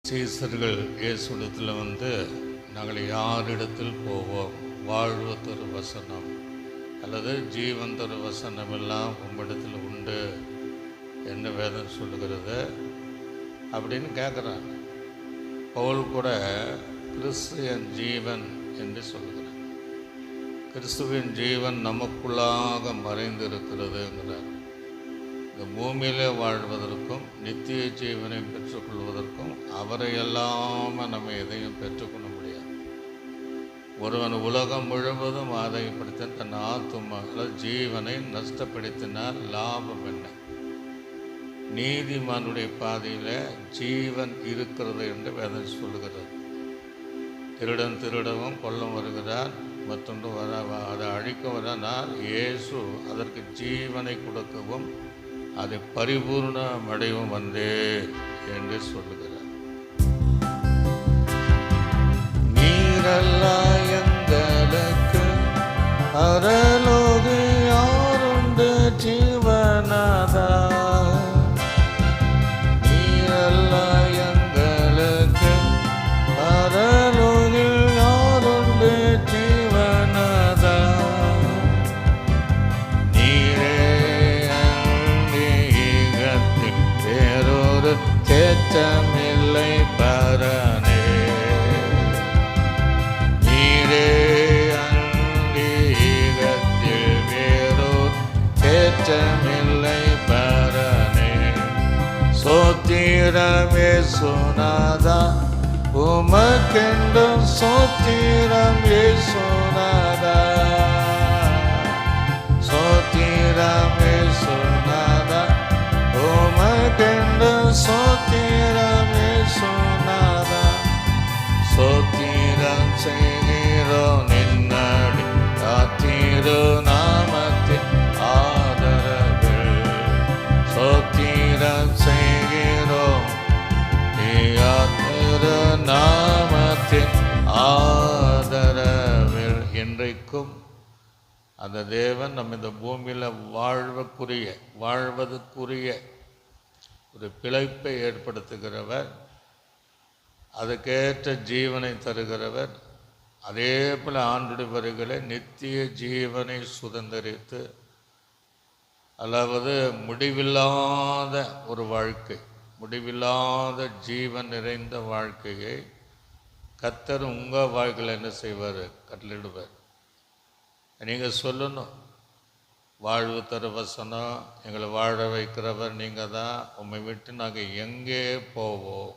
சீசர்கள் இயேசுடத்தில் நாங்கள் யாரிடத்தில் போவோம், வாழ்வு தரு வசனம் அல்லது ஜீவன் தரு வசனம் எல்லாம் உம்மிடத்தில் உண்டு என்ன வேதம் சொல்லுகிறது அப்படின்னு கேட்குறாங்க. பவுல் கூட கிறிஸ்து என் ஜீவன் என்று சொல்லுகிறார். கிறிஸ்துவின் ஜீவன் நமக்குள்ளாக மறைந்திருக்கிறதுங்கிறார். இந்த பூமியிலே வாழ்வதற்கும் நித்திய ஜீவனை பெற்றுக்கொள்வதற்கும் அவரை எல்லாமே நம்ம எதையும் பெற்றுக்கொள்ள முடியாது. ஒருவன் உலகம் முழுவதும் ஆதாயப்படுத்த தன் ஆத்தும ஜீவனை நஷ்டப்படுத்தினால் லாபம் என்ன? நீதிமானுடைய பாதையில் ஜீவன் இருக்கிறது என்று வேதம் சொல்லுகிறது. திருடன் திருடவும் கொல்லும் வருகிறான், மற்றொன்று அதை அழிக்க வரானால் இயேசு அதற்கு ஜீவனை கொடுக்கவும் அதை பரிபூர்ணமடையும் வந்தே என்று சொல்லுகிறார். நீரல்லா எங்களுக்கு அரலோகு யாருண்டு ஜீவனாதா, நீரல்லா எங்களுக்கு அரலோகு யாருண்டு ஜீவனாதா, தேற்றமில்லை பரனே, நீரே அந்தீகத்தில் வேறோர் தேற்றமில்லை பரனே. சோத்திரமே சுனாதா உமக்கெண்டும் சோத்திரம் ஏசுநாதா, சோத்திரமே சுனாதா உமக்கெண்டும் சோத்திரமே சுனாதா. சோத்திரம் செய்கிறோம் நின்னடி காத்திரு நாமத்தின் ஆதரவில், சோத்திரம் செய்கிறோம் திரு நாமத்தின் ஆதரவில். இன்றைக்கும் அந்த தேவன் நம்ம இந்த பூமியில் வாழ்வதற்குரிய ஒரு பிழைப்பை ஏற்படுத்துகிறவர், அதுக்கேற்ற ஜீவனை தருகிறவர். அதே போல் ஆண்டுடைய வருகளை நித்திய ஜீவனை சுதந்திரித்து, அதாவது முடிவில்லாத ஒரு வாழ்க்கை, முடிவில்லாத ஜீவன் நிறைந்த வாழ்க்கையை கர்த்தர் உங்கள் வாழ்க்கையில் என்ன செய்வார்? கட்டளிடுவார். நீங்கள் சொல்லணும், வாழ்வு தரு வசனம் எங்களை வாழ வைக்கிறவர் நீங்கள் தான், உம்மை விட்டு நாங்கள் எங்கே போவோம்?